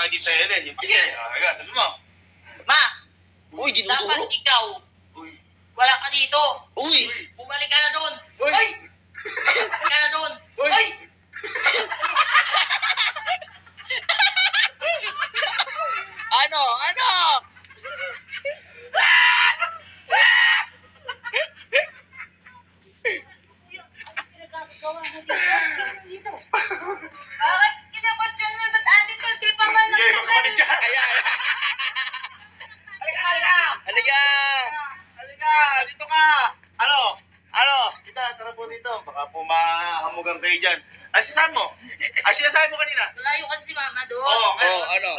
kay Tita Helen. Sige, sabi mo. Ma, Uy, dinuduro. dapat ikaw, Uy. wala ka dito. Uy! Bumalik ka na doon. Uy! Bumalik ka na doon. Uy! Ano? Ano? Bakit kinakostyon mo? Ba't andito? Di pa man Sige, magkabalik dyan. Ayan. Halika! Halika! Halika! Dito ka! Ano? Ano? Tita, tara po dito. Baka po mahamugan kayo dyan. Ay, sinasabi mo? Ay, sinasabi mo kanina? Malayo kasi si mama doon. Oo, Oh, ano?